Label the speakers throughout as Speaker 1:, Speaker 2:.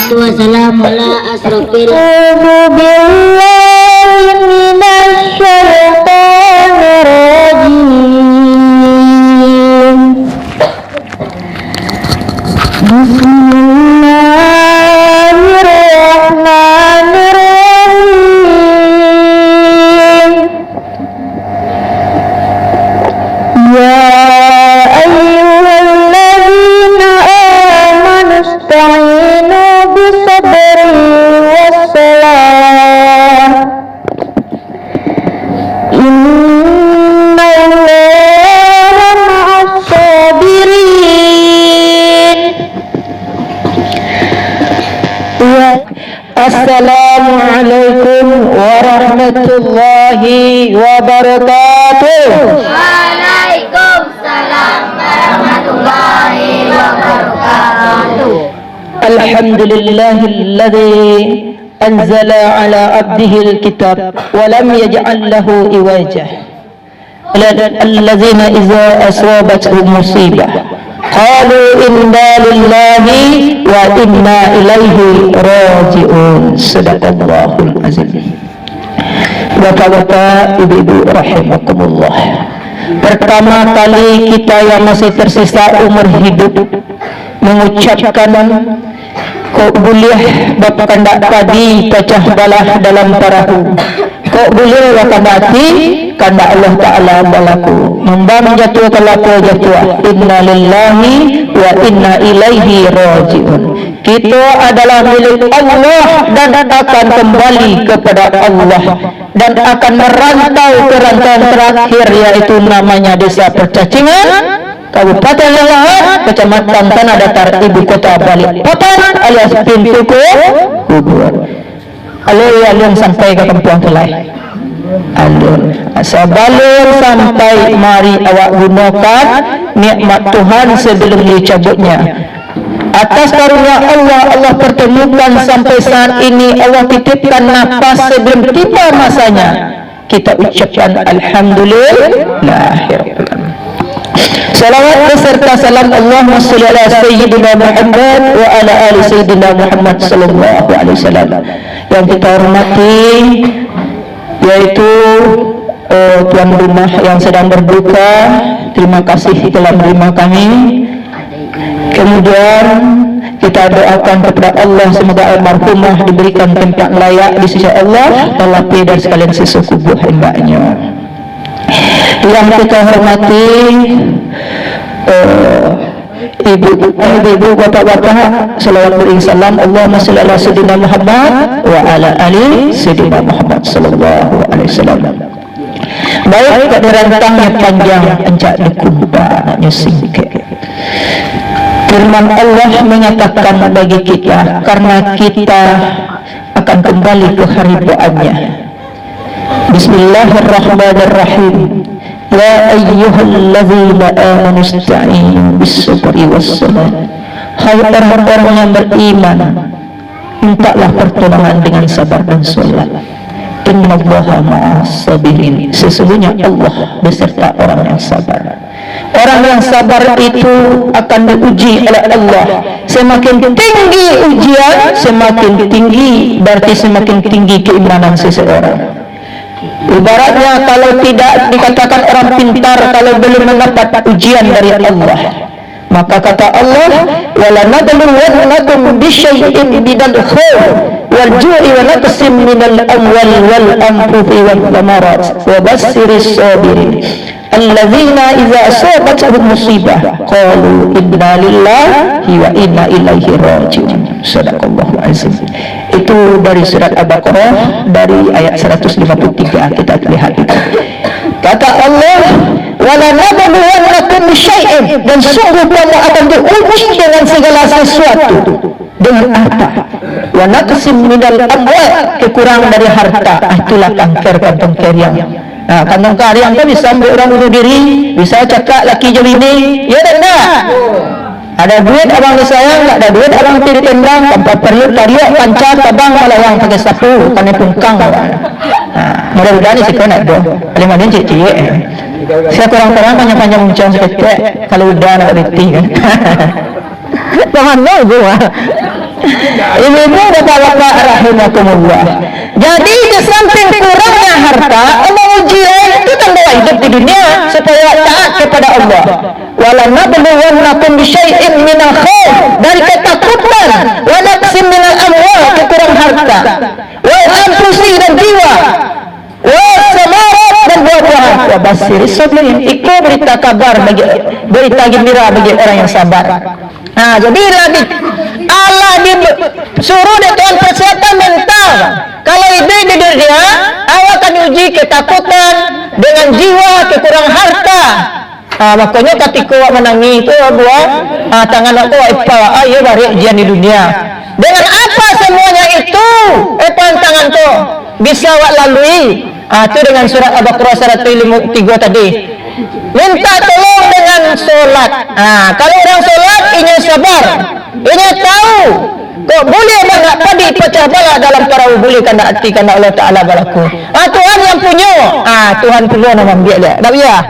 Speaker 1: wassalatu wassalamu ala asrofil Assalamualaikum warahmatullahi wabarakatuh.
Speaker 2: Waalaikumsalam warahmatullahi wabarakatuh.
Speaker 3: Alhamdulillahilladzi anzala ala abdihil kitab wa lam yaj'al lahu iwaja. Alladzina idza asabatuhum musibah qalu inna lillahi wa inna ilaihi raji'un. Sadaqallahul azim. Bapak-bapak, ibu-ibu rahimakumullah. Pertama kali kita yang masih tersisa umur hidup mengucapkan kok boleh bapak kandak padi pecah balah dalam perahu, kok boleh bapak mati kandak Allah Ta'ala balaku membang jatuh kelapa jatuh. Inna lillahi wa inna ilaihi raji'un. Kita adalah milik Allah dan akan kembali kepada Allah dan akan merantau ke rantauan terakhir, yaitu namanya Desa Percacingan, Kabupaten Lelahat, Kecamatan Tanah Datar, Ibu Kota Balikpapan alias Pintu Kubur. Alun sampai ke Kampung Kelai. Alun sebelum sampai mari awak gunakan nikmat Tuhan sebelum dicabutnya. Atas karunia Allah pertemukan sampai saat ini, Allah titipkan nafas sebelum tiba masanya. Kita ucapkan alhamdulillah. Salawat beserta salam Allahumma sholli ala sayyidina Muhammad wa ala ali sayyidina Muhammad sallallahu alaihi wasallam. Yang kita hormati yaitu tuan rumah yang sedang berduka, terima kasih telah menerima kami. Kemudian kita doakan kepada Allah semoga almarhumah diberikan tempat layak di sisi Allah, telapi dan sekalian sisa kubur hambanya. Yang kita hormati ibu-ibu, bapak-bapak, salawat berisalam Allahumma sholli ala sayyidina Muhammad wa ala ali sayyidina Muhammad sallallahu alaihi wasallam. Baik, kedirantangnya panjang encak dikubah nyusingke. Firman Allah menyatakan bagi kita, karena kita akan kembali ke haribaannya. Bismillahirrahmanirrahim. Ya ayyuhalladzina amanu ista'inu bis-sabri was-salat. Hai orang-orang yang beriman, mintalah pertolongan dengan sabar dan salat. Innallaha ma'as sabirin. Sesungguhnya Allah beserta orang yang sabar. Orang yang sabar itu akan diuji oleh Allah. Semakin tinggi ujian, semakin tinggi berarti semakin tinggi keimanan seseorang. Ibaratnya kalau tidak dikatakan orang pintar kalau belum mendapat ujian dari Allah, maka kata Allah, wala nabluwannakum bisyai'in minal khawf wal ju'i wa naqsin minal amwali wal anfusi wath thamarat wa basyirish sabirin alladzina idza asabatuhum musibah qalu inna lillahi wa inna ilaihi raji'un. Sadaqallahu azim. Itu dari surat Al-Baqarah dari ayat 153 kita lihat itu. Kata Allah, wala nabluwannakum bisyai'in, dan sungguh kamu akan diuji dengan segala sesuatu. Dengan apa? Wa naqsim minal amwal, kekurangan dari harta. Itulah kantong keriang. Nah, kantong keriang itu bisa ambil orang bunuh diri, bisa cakap laki jam ini, ya dan tak? Ada duit abang disayang, tak ada duit abang tidak tendang, tanpa perlu tariak, pancar, tabang, malawang pakai sapu, pakai pungkang. Mudah-mudahan ini sih nak doh. Paling mana cik-cik. Saya kurang-kurang panjang-panjang muncang seketik, kalau udah nak reti kan. Taman no gua. Ibu-ibu bapak-bapak rahimakumullah. Jadi di samping kurangnya harta, Allah uji itu tanda hidup di dunia supaya taat kepada Allah. Wala nabluwannakum bisyai'in minal khauf, dari ketakutan, wa naqsin minal amwal, kekurang harta, wa anfusi dan jiwa, wa samarat dan buah-buahan. Wa basir sabirin, itu berita kabar bagi berita gembira bagi orang yang sabar. Nah, jadi lagi Allah disuruh di Tuhan persiapkan mental. Kalau ide di dunia, Allah akan uji ketakutan dengan jiwa, kekurangan harta. Makanya ketika awak menangi itu buah tangan aku ipa ayo bari ujian di dunia. Dengan apa semuanya itu? Tangan tu bisa awak lalui. Itu dengan surat Al-Baqarah 153 tadi. Minta tolong dengan solat. Kalau orang solat, ini sabar, ini tahu. Kok boleh banyak padi pecah bala dalam tarawih boleh karena hati karena Allah Ta'ala balaku. Tuhan yang punya. Tuhan punya nama dia. Tak biar.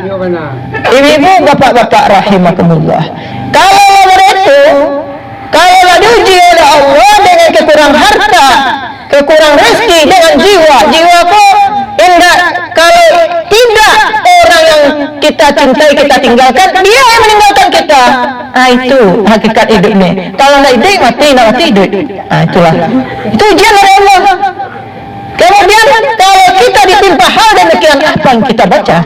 Speaker 3: Ibu-ibu, bapak-bapak rahimakumullah. Kalau mereka, kalau diuji oleh Allah dengan kekurang harta, kekurang rezeki dengan jiwa kok indah. Kalau tidak orang yang kita cintai, kita tinggalkan, dia yang meninggalkan kita. Itu hakikat hidup ni. Kalau nak hidup, mati, nak mati hidup. Itulah. Itu ujian dari Allah. Kemudian kalau kita ditimpa hal demikian, apa yang kita baca?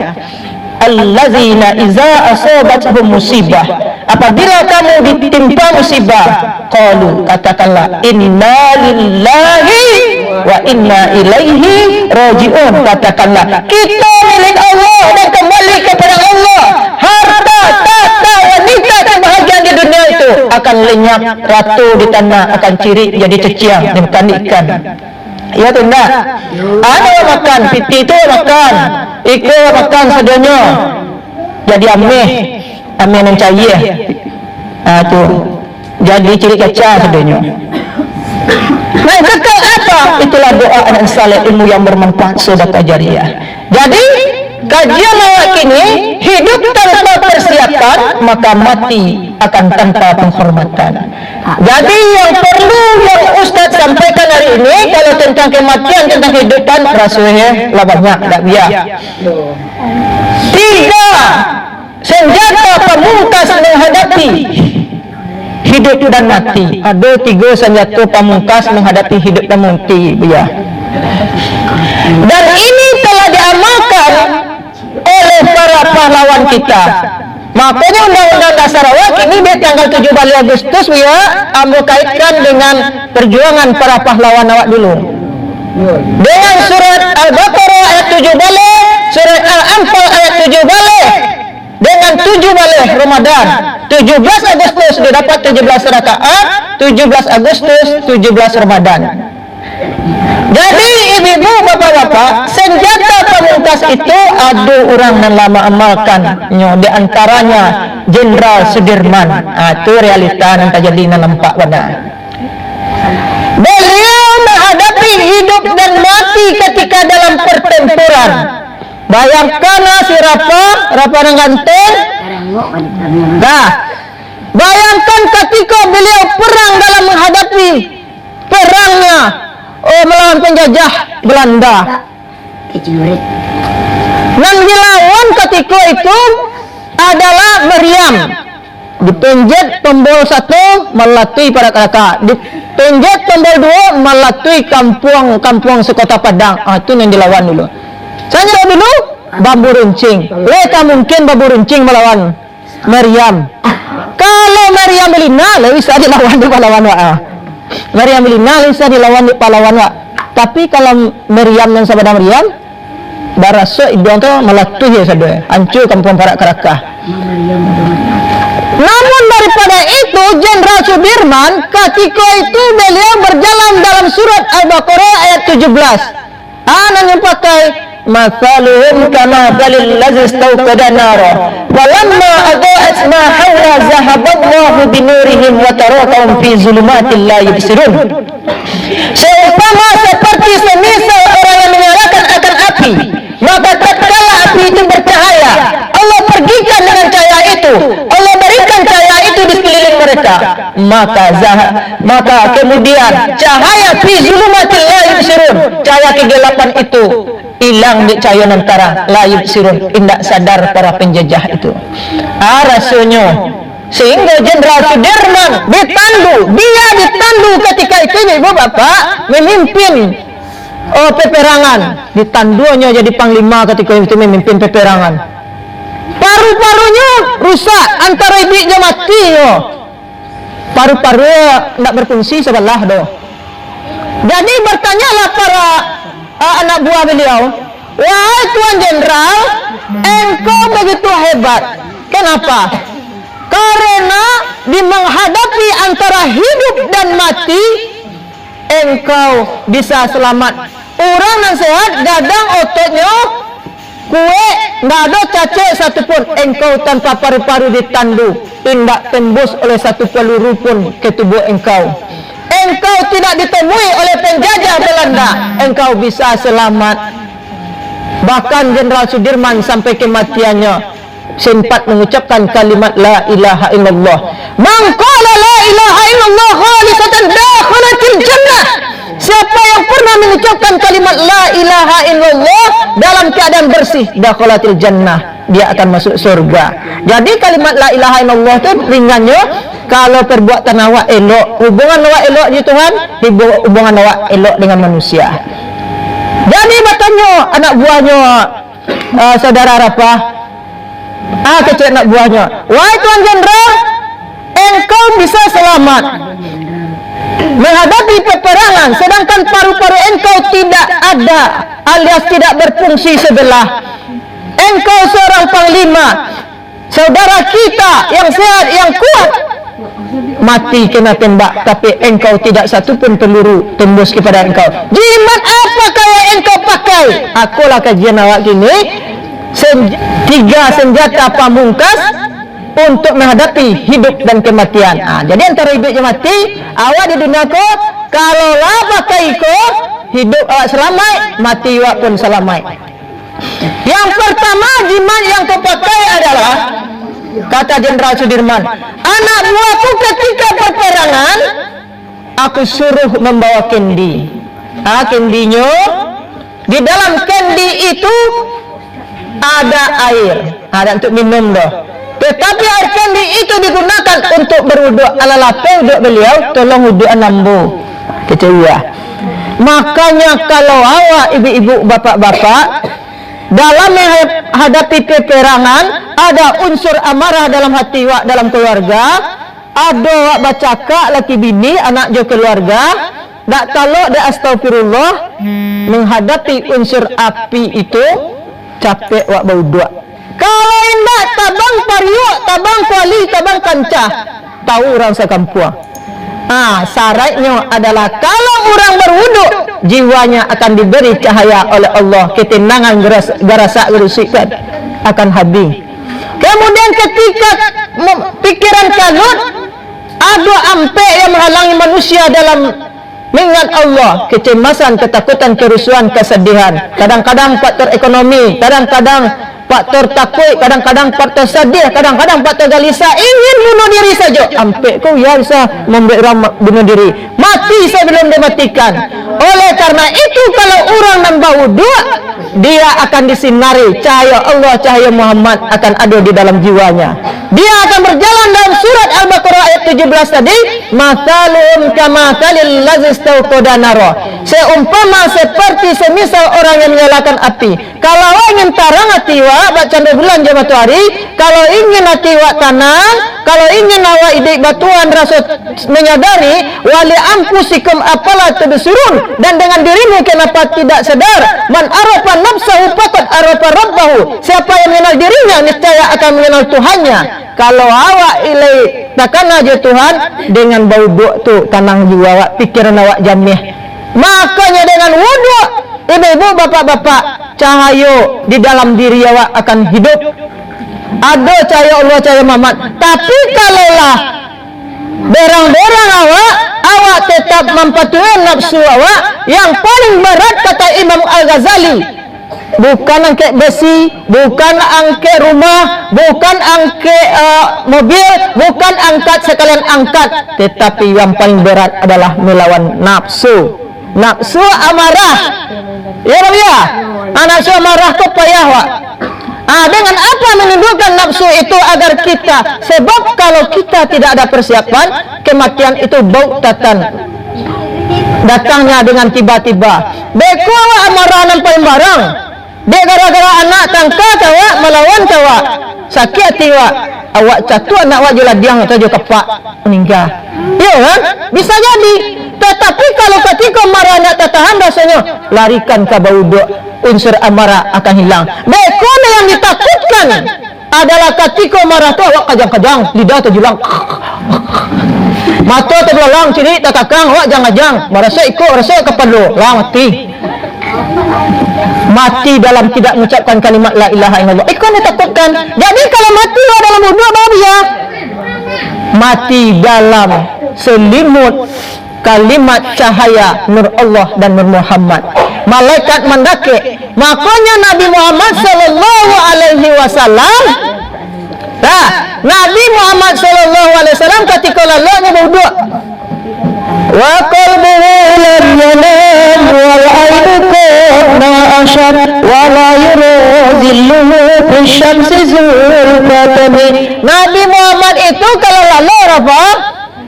Speaker 3: Allazina iza asabatuhum musibah, apabila kamu ditimpa musibah, qalu, katakanlah inna lillahi wa inna ilaihi raji'un, katakanlah kita milik Allah dan kembali kepada Allah. Harta, tahta, wanita, kebahagiaan di dunia itu akan lenyap, ratu di tanah akan ciri jadi ceciang dan makan ikan. Ya tu enggak? Ada makan, piti itu makan, ikan makan sedunia. Jadi ameh yang cair. Tu jadi ciri kaca sedunia. Nah, kekal apa? Itulah doa anak saleh, ilmu yang bermanfaat, sedekah jariyah. Jadi kajian awak ini hidup tanpa persiapan, maka mati akan tanpa penghormatan. Jadi yang perlu yang Ustaz sampaikan hari ini, kalau tentang kematian, tentang kehidupan, rasanya lah banyak, tak biar. 3 senjata pamungkas menghadapi hidup dan mati. Ada 3 senjata pamungkas menghadapi hidup dan mati, biar. Dan ini telah diamalkan oleh para pahlawan kita. Makanya Undang-Undang Dasar awak ini di tanggal 17 Agustus ya, ambil kaitkan dengan perjuangan para pahlawan awak dulu. Dengan surat Al-Baqarah ayat 7 balik, surat Al-Anfal ayat 7 balik, dengan 7 balik Ramadan. 17 Agustus sudah dapat 17 rakaat, 17 Agustus 17 Ramadan. Jadi ibu-ibu, bapak-bapak, senjata pamungkas itu ada orang yang lama amalkan. Di antaranya Jenderal Sudirman. Itu realita yang terjadi nampak benar. Beliau menghadapi hidup dan mati ketika dalam pertempuran. Bayangkan si Rapa yang ganteng. Nah, bayangkan ketika beliau perang dalam menghadapi perangnya melawan penjajah Belanda. Dan dilawan ketika itu adalah Meriam. Dipenjat tombol 1 melatui para kakak. Dipenjat tombol 2 melatui kampung sekota Padang. Itu yang dilawan dulu. Saya dulu bambu runcing. Mereka mungkin bambu runcing melawan Meriam. Kalau Meriam Belina, bisa dilawan di pahlawan wa. Meriam Belina bisa dilawan di pahlawan wa. Tapi kalau Meriam dan sahabat Meriam, baraso ibuan tu melatui ya saudara, hancur kampung para kerakah. Namun daripada itu, Jenderal Sudirman ketika itu beliau berjalan dalam surat Al-Baqarah ayat 17. Yang pakai masaluhum kama balil ladzi istawqada nara walamma adaa'at ma hawla zahaballahu binurihim wa tarakahum fi zulumatil la yubsirun. Seumpama seperti semisal orang yang menyalakan akan api, maka tatkala api itu bercahaya, Allah pergikan dengan cahaya itu, Allah berikan cahaya itu di sekeliling mereka, maka kemudian cahaya fi zulumatil la yubsirun, cahaya kegelapan itu hilang di cahaya antara la yubsirun, indak sadar para penjajah itu. Rasanya sehingga Jenderal Sudirman dia ditandu ketika itu ibu bapak memimpin peperangan, ditandunya jadi panglima ketika itu memimpin peperangan. Paru-parunya rusak, antara ibunya mati yo. Paru-parunya tidak berfungsi sebelah doh. Jadi bertanyalah para anak buah beliau, wahai Tuan Jenderal, engkau begitu hebat. Kenapa? Karena di menghadapi antara hidup dan mati, engkau bisa selamat. Orang yang sehat, gadang ototnya, kue, nggak ada cacat satupun. Engkau tanpa paru-paru ditandu, tidak tembus oleh satu peluru pun ke tubuh engkau. Engkau tidak ditemui oleh penjajah Belanda, engkau bisa selamat. Bahkan Jenderal Sudirman sampai kematiannya sempat mengucapkan kalimat la ilaha illallah. Man qala la ilaha illallah khalisatan dakhalatil jannah. Siapa yang pernah mengucapkan kalimat la ilaha illallah dalam keadaan bersih, dakhalatil jannah, dia akan masuk surga. Jadi kalimat la ilaha illallah itu ringannya, kalau perbuatan awak elok, hubungan awak elok di Tuhan, hubungan awak elok dengan manusia. Jadi bertanya anak buahnya saudara Arafah, kecil anak buahnya, wahai Tuan Jenderal, engkau bisa selamat menghadapi peperangan, sedangkan paru-paru engkau tidak ada alias tidak berfungsi sebelah. Engkau seorang panglima, saudara kita yang sehat, yang kuat, mati kena tembak, tapi engkau tidak satupun peluru tembus kepada engkau. Jimat apakah yang engkau pakai? Akulah kajian awak gini, 3 senjata pamungkas untuk menghadapi hidup dan kematian. Jadi antara hidup dan mati, awak di dunia ko, kalau lah pakai ko, hidup awak selamat, mati awak pun selamat. Yang pertama jimat yang kau pakai adalah, kata Jenderal Sudirman, anak buahku ketika peperangan, aku suruh membawa kendi. Kendinya, di dalam kendi itu ada air, ada untuk minum doh. Tetapi air kendi itu digunakan untuk berwudu. Ala lapel duk beliau, tolong wudu nambu. Kecewa. Makanya kalau awak ibu-ibu, bapak-bapak, dalam menghadapi peperangan, ada unsur amarah dalam hati wak, dalam keluarga, ada wak bacaka laki bini, anak jo keluarga, dak kalau dak astagfirullah, menghadapi unsur api itu, capek wak baudua. Kalau indah tabang pariuk, tabang kuali, tabang kancah, tahu orang sekampung. Syaratnya adalah kalau orang berwudu, jiwanya akan diberi cahaya oleh Allah, ketenangan gerasa gerusikan akan habis. Kemudian ketika pikiran kanut, ada ampe yang menghalangi manusia dalam mengingat Allah, kecemasan, ketakutan, kerusuhan, kesedihan. Kadang-kadang faktor ekonomi, kadang-kadang faktor takut, kadang-kadang faktor sedih, kadang-kadang faktor gelisah, ingin bunuh diri saja. Ampe kau ya bisa membuat orang bunuh diri, mati sebelum dimatikan. Oleh karena itu kalau orang nambah wudu, dia akan disinari cahaya Allah, cahaya Muhammad akan ada di dalam jiwanya. Dia akan berjalan dalam surat Al-Baqarah ayat 17 tadi, mathalum kamathalil ladzi istauqada nara, seumpama seperti semisal orang yang menyalakan api. Kalau ingin tarang hati wak, baca bulan jam matahari, kalau ingin hati wak tanang, kalau ingin awak idik batuan rasa menyadari, wali ampusikum apalah tubsirun, dan dengan dirimu kenapa tidak sadar, man arafa nafsahu faqad arafa rabbahu, siapa yang mengenal dirinya niscaya akan mengenal Tuhannya. Kalau awak ilai takkan aja Tuhan, dengan bau buak tu tanang jiwa awak, pikiran awak jamih. Makanya dengan wudu, ibu-ibu, bapak-bapak, cahaya di dalam diri awak akan hidup. Ada cahaya Allah, cahaya Muhammad. Tapi kalaulah berang-berang awak tetap mematuhi nafsu awak, yang paling berat kata Imam Al-Ghazali, bukan angkat besi, bukan angkat rumah, bukan angkat mobil, bukan angkat sekalian angkat, tetapi yang paling berat adalah melawan nafsu. Nafsu amarah. Ya Rabbi ya. Nafsu amarah tu payah wak. Dengan apa menundukkan nafsu itu agar kita, sebab kalau kita tidak ada persiapan, kematian itu bautatan, datangnya dengan tiba-tiba. Beko amarah nampai barang. Dek gara-gara anak tangka tawa melawan tawa. Sakit hati wak. Awak catu anak wak jual diang atau jual kepak meninggal. Ya kan? Bisa jadi. Tetapi kalau ketika marah nak tahan rasanya, larikan ke bauduk, unsur amarah akan hilang. Beko yang ditakutkan adalah ketika marah tu awak kajang-kajang, lidah terjulang, mata terbelalang, ciri tak kakang, awak jangan-jang, merasa ikut, rasa kepadu, lah mati dalam tidak mengucapkan kalimat la ilaha illallah. Ikut ditakutkan. Jadi kalau mati dalam wudhu baru ya, mati dalam selimut kalimat cahaya nur Allah dan nur Muhammad. Malaikat mendaki. Makanya Nabi Muhammad sallallahu alaihi wasallam, Nabi Muhammad sallallahu alaihi wasallam ketika lalanya berwudu, wa qalbuhu lam yanam wal aidu kana ashar wa la yurzilluhu fi syamsi zulfatani. Nabi Muhammad itu kalau lalu apa?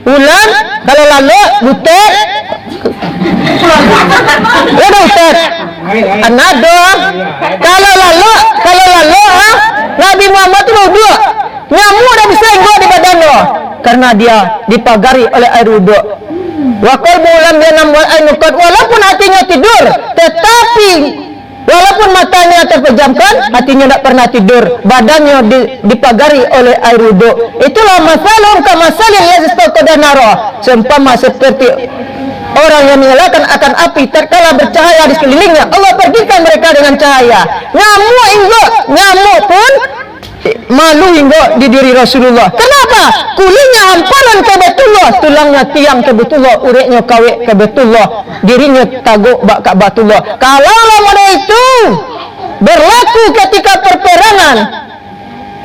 Speaker 3: Ulang, kalau lalu butet, udah butet, anado. Kalau lalu, Nabi Muhammad itu wudu, nyamuk dah bisa inggo di badannya, karena dia dipagari oleh air wudu. Wakil bulan dia nampak air nukat, walaupun hatinya tidur, tetapi walaupun matanya terpejamkan, hatinya tidak pernah tidur. Badannya dipagari oleh air wudu. Itulah masalun kamasalil yazistaqada naro. Seumpama seperti orang yang menyalakan akan api tatkala bercahaya di sekelilingnya. Allah pergikan mereka dengan cahaya. Nyamuk pun malu hingga di diri Rasulullah. Kenapa? Kulitnya hamparan ke Baitullah, tulangnya tiang ke Baitullah, ureknya kawek ke Baitullah, dirinya taguk bak Baitullah. Kalau lawan itu berlaku ketika perperangan,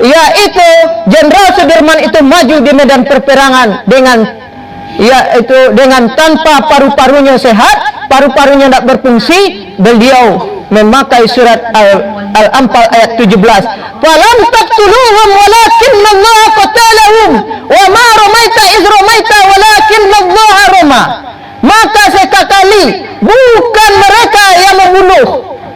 Speaker 3: yaitu Jenderal Sudirman itu maju di medan perperangan dengan tanpa paru-parunya sehat, paru-parunya tidak berfungsi, beliau memakai surat Al-Anfal ayat 17. Falam taqtuluhum walakinna Allah qatalahum wa ma ramaita iz ramaita walakinna Allah rama. Maka sekali bukan mereka yang membunuh,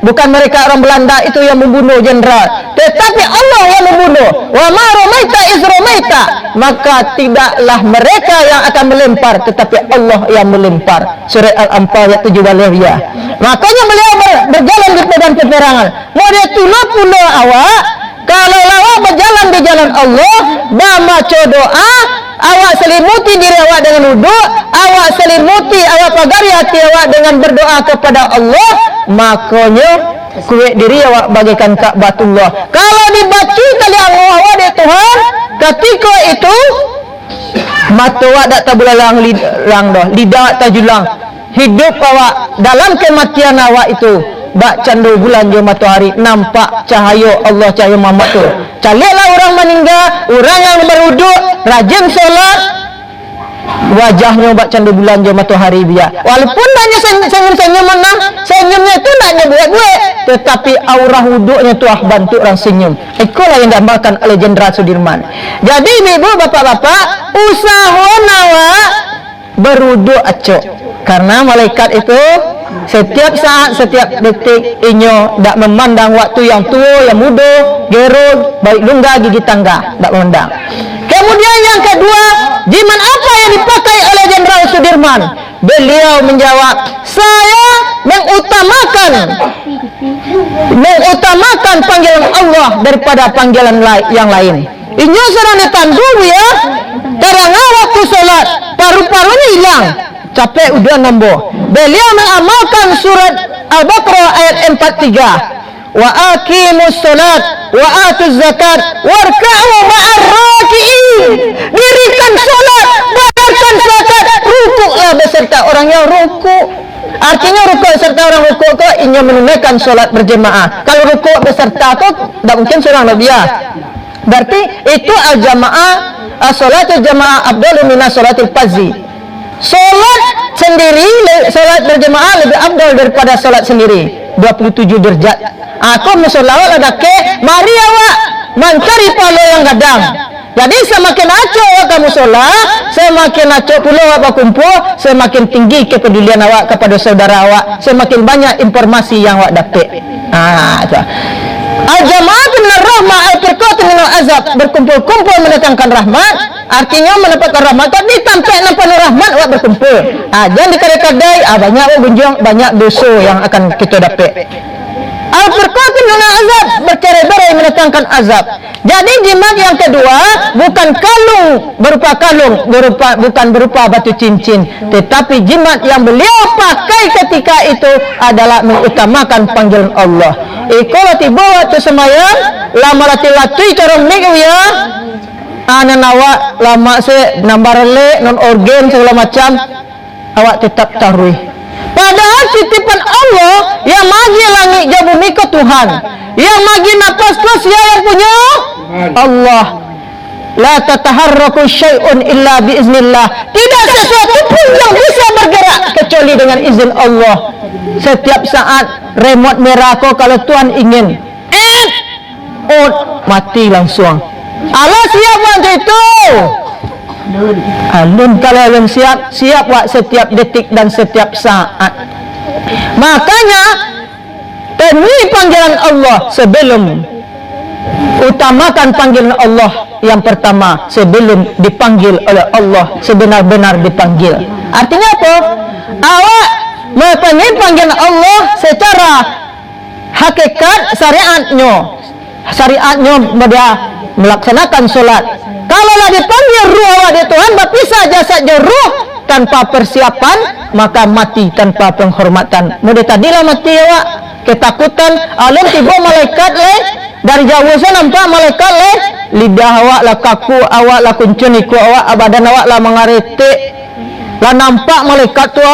Speaker 3: bukan mereka orang Belanda itu yang membunuh jenderal, tetapi Allah yang membunuh. Wa ma ramaita iz ramaita, maka tidaklah mereka yang akan melempar, tetapi Allah yang melempar. Surah Al-Anfal ayat 17 ya. Makanya beliau berjalan di medan peperangan. Mau dia pula awak, kalau awak berjalan di jalan Allah, baca doa, awak selimuti diri awak dengan wudu, awak selimuti, awak pagari hati awak dengan berdoa kepada Allah, makanya kuat diri awak bagikan Ka'batullah. Kalau dibaca kali Allah awak di Tuhan, ketika itu mata awak tak terbelalang dah, lidah tak julang, hidup awak dalam kematian awak itu bak candu bulan je matahari, nampak cahaya Allah, cahaya Muhammad tu. Caliklah orang meninggal, orang yang berwudu, rajin solat, wajahnya bak candu bulan je matahari biar. Walaupun hanya senyum-senyum mana, senyumnya itu tak buat-buat, tetapi aurah wuduknya tu bantu orang senyum. Itulah yang diamalkan oleh Jenderal Sudirman. Jadi ibu bapak-bapak, usaha awak berwuduk acok, karena malaikat itu setiap saat, setiap detik inyo tak memandang waktu yang tua, yang muda, gerut, baik lungga, gigi tangga, tak memandang. Kemudian yang kedua, jimat apa yang dipakai oleh Jenderal Sudirman? Beliau menjawab, saya mengutamakan panggilan Allah daripada panggilan yang lain. Inyo sedang ditandung ya, karena waktu solat paru-parunya hilang, capek udah nambah. Beliau mengamalkan surat Al-Baqarah ayat 43. Wa aqimus salat wa atuz zakat warka'u ma'ar raki'in. Dirikan salat, bayarkan zakat, rukuklah beserta orang yang rukuk. Artinya rukuk serta orang rukuk tu inya menunaikan solat berjemaah. Kalau rukuk beserta tu tak mungkin seorang dia. Berarti itu al-jamaah, solatul jamaah afdalu minas solatil fardhi. Solat sendiri, solat berjemaah lebih afdal daripada solat sendiri. 27 derajat. Aku musolawat ada ke, mari awak mencari pahala yang gadang. Jadi semakin acok awak kamu solat, semakin acok pula awak berkumpul, semakin tinggi kepedulian awak kepada saudara awak, semakin banyak informasi yang awak dapat. Tu. Al-jama'atu minar rahmah, al-firqatu minal azab. Berkumpul-kumpul mendatangkan rahmat, artinya mendapatkan rahmat. Tapi tanpa nampak rahmat awak berkumpul. Jangan dikadai-kadai, banyak awak gunjung, banyak dosa yang akan kita dapat. Al-firqatu minal azab, bercerai-berai mendatangkan azab. Jadi jimat yang kedua bukan kalung, bukan berupa batu cincin, tetapi jimat yang beliau pakai ketika itu adalah mengutamakan panggilan Allah. Iko tiba waktu semayang, lama latih-latih cara mik ya. Anak awak lama se nambar le non organ segala macam, awak tetap taruh. Padahal titipan Allah yang magi langit jauh bumi ke Tuhan, yang magi nafas tu siapa yang punya? Allah. La tataharraku syai'un illa biiznillah. Tidak sesuatu pun yang bisa bergerak kecuali dengan izin Allah. Setiap saat remote merah kau kalau Tuhan ingin mati langsung. Allah siap waktu itu. Alun kalau alun siap wak setiap detik dan setiap saat. Makanya temui panggilan Allah sebelum utamakan panggilan Allah yang pertama sebelum dipanggil oleh Allah sebenar-benar dipanggil. Artinya apa? Awak memenuhi panggilan Allah secara hakikat syariatnya dia melaksanakan solat. Kalaulah dipanggil ruh awak di Tuhan, berpisah jasad ruh tanpa persiapan, maka mati tanpa penghormatan. Mudah tadilah mati awak ketakutan, alam tiba malaikat dari jauh saya nampak malaikat lidah awak lah kaku, awak lah kuncun iku awak, badan awak lah mengaretik lah nampak malaikat tu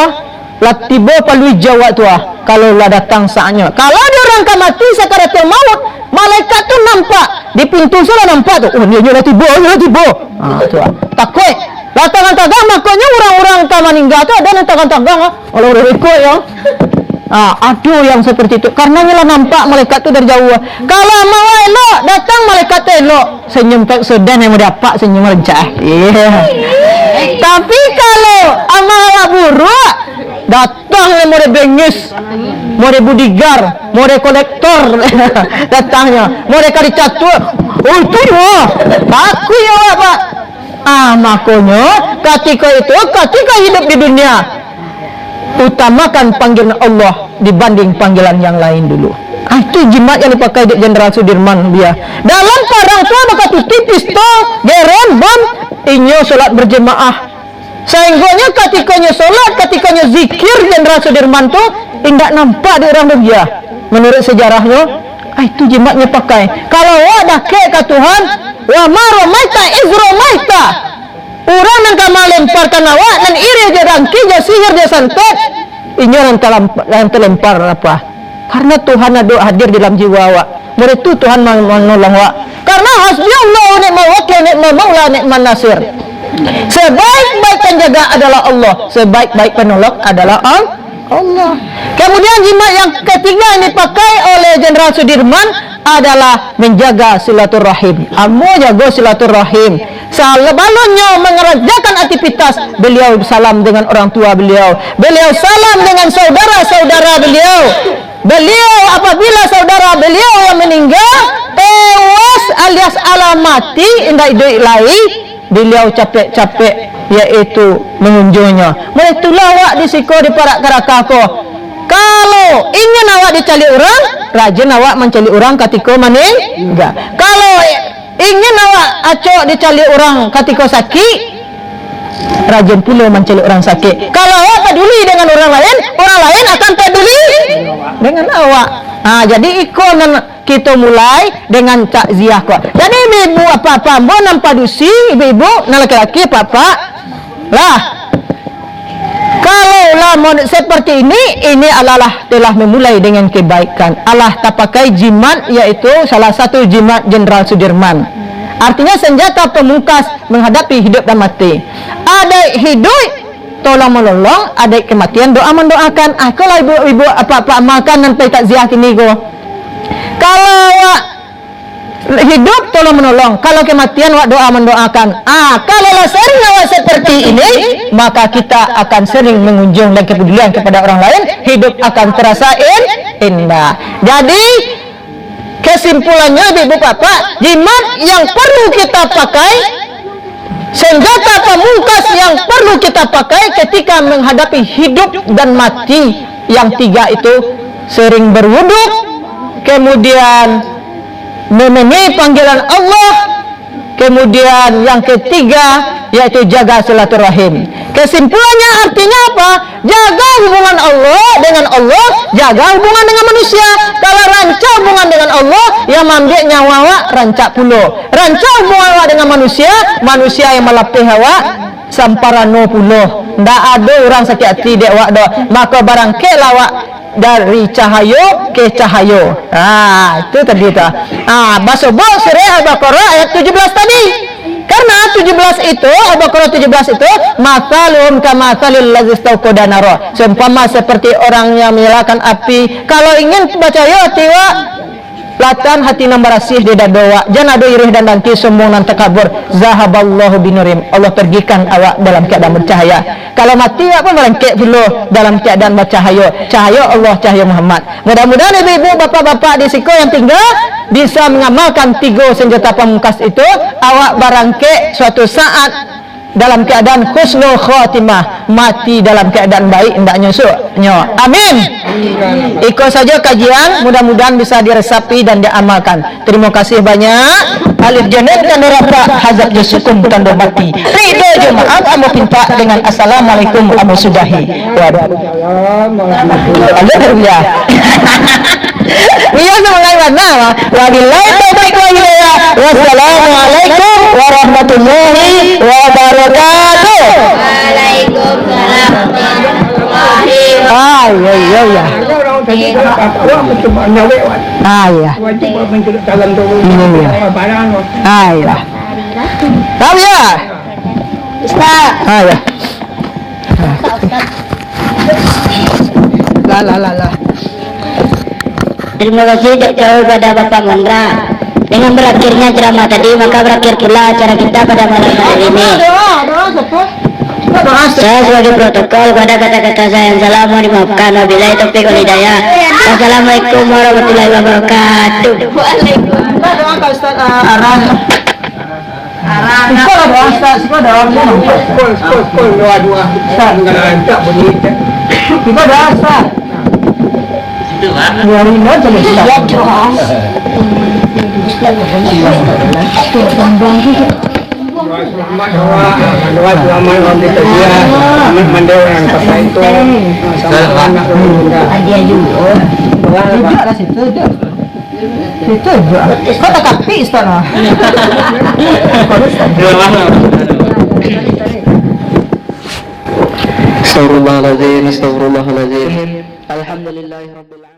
Speaker 3: lah tiba palu jawab tu kalau lah datang saatnya. Kalau dia orang kan mati sakaratul maut, malaikat tu nampak di pintu sana nampak tu, dia lah tiba tu takut lah tangan-tangan, makanya orang-orang tak meninggal tu ada yang tangan-tangan orang ikut ya. Aduh yang seperti itu karena nila nampak malaikat tu dari jauh. Kalau mau elok datang malaikat tu elok, senyum tak sedan yang mau dapat senyum recah. Tapi kalau amal buruk datang yang mau bengis, mau budigar, mau kolektor datangnya, mau kali catur. Oh itu ya, aku ya Pak. Makanya ketika hidup di dunia utamakan panggilan Allah dibanding panggilan yang lain dulu. Itu jimat yang dipakai di Jenderal Sudirman dia. Dalam parang tu maka tu tipis tu geren bom inyo solat berjemaah. Sehingganya ketikanya solat, ketikanya zikir Jenderal Sudirman tu tidak nampak di orang dia. Menurut sejarahnya, itu jimatnya pakai. Kalau awak dah ke Tuhan, wa maromaita izromaita. Orang yang kamu lemparkan awak dan iri je dangki je sihir je santet ini yang terlempar apa karena Tuhan ada hadir dalam jiwa awak. Dari itu Tuhan menolong awak karena hasbi Allah ni'mal wakil ni'mal maula ni'man nasir. Sebaik-baik penjaga adalah Allah, sebaik-baik penolong adalah Allah. Kemudian jimat yang ketiga yang dipakai oleh Jenderal Sudirman adalah menjaga silaturahim. Amo jaga silaturahim. Sebelumnya mengerjakan aktivitas, beliau salam dengan orang tua beliau. Beliau salam dengan saudara-saudara beliau. Beliau apabila saudara beliau yang meninggal tewas alias alamati indah idoi lai, beliau capek-capek yaitu mengunjungnya. Itulah awak disiko di parak karakako. Kalau ingin awak dicali orang, rajin awak mencali orang ketika meninggal. Kalau ingin awak acok dicali orang ketika sakit, rajin pula mencari orang sakit. Kalau awak peduli dengan orang lain akan peduli dengan awak. Jadi ikon kita mulai dengan takziah kok. Jadi ibu apa-apa mbok nampak dusi, ibu-ibu nak laki-laki apa-apa lah. Kalaulah seperti ini adalah telah memulai dengan kebaikan. Allah tak pakai jimat, yaitu salah satu jimat Jenderal Sudirman. Artinya senjata pemungkas menghadapi hidup dan mati. Ada hidup tolong menolong, ada kematian doa mendoakan. Kalau ibu-ibu apa-apa makanan pai takziah kini go. Kalau hidup tolong menolong, kalau kematian wak doa mendoakan. Kalau sering awak seperti ini, maka kita akan sering mengunjung dan kepedulian kepada orang lain. Hidup akan terasa indah. Jadi kesimpulannya ibu bapak, jimat yang perlu kita pakai, senjata pamungkas yang perlu kita pakai ketika menghadapi hidup dan mati yang tiga itu, sering berwuduk, kemudian memenuhi panggilan Allah, kemudian yang ketiga yaitu jaga silaturahim. Kesimpulannya artinya apa? Jaga hubungan Allah dengan Allah, jaga hubungan dengan manusia. Kalau rancak hubungan dengan Allah, yang ambil nyawa awak rancak pulo. Rancak hubungan awak dengan manusia, manusia yang melapih awak samparano pulo. Ndak ada orang sakit hati dek awak dah. Maka barangkali awak dari cahayo ke cahayo. Itu tadi ta. Basobok surah Al-Baqarah ayat 17 tadi. Karena 17 itu, Al-Baqarah 17 itu, mathalum kamathalil ladzis tauqada nara. Seumpama seperti orang yang menyalakan api. Kalau ingin baca ya tiwa latan hati nambarasih di dadoa, jangan ada irih dan dangki sombong dan takabur. Zahaballahu binurim, Allah pergikan awak dalam keadaan bercahaya. Kalau mati awak pun melengkek dulu dalam keadaan bercahaya. Cahaya Allah, cahaya Muhammad. Mudah-mudahan ibu-ibu, bapak-bapak di Siko yang tinggal bisa mengamalkan tiga senjata pamungkas itu. Awak barangkek suatu saat dalam keadaan husnul khatimah, mati dalam keadaan baik, hendak nyusuk nyo. Amin. Ikut saja kajian, mudah-mudahan bisa diresapi dan diamalkan. Terima kasih banyak. Alif janet tanda rafa, hazab jasukum tanda mati. Ridho jemaat amu pinta dengan assalamualaikum amu sudahi. Waduh. Alhamdulillah. Iya semuanya mana? Wabillahi taufiq wal hidayah. Wassalamualaikum warahmatullahi wabarakatuh.
Speaker 2: Waalaikumsalam warahmatullahi wabarakatuh.
Speaker 3: Ya. Ya. Ya. Tahu ya?
Speaker 2: Ustaz.
Speaker 3: Ya. La.
Speaker 2: Terima kasih jauh pada Bapak Mandra. Dengan berakhirnya ceramah tadi, maka berakhir pula acara kita pada malam hari ini. Saya sebagai protokol pada kata-kata saya yang salah mohon dimaafkan. Wabillahi taufiq wal hidayah. Wassalamualaikum warahmatullahi wabarakatuh.
Speaker 3: Astagfirullahaladzim. Alhamdulillahirabbil alamin.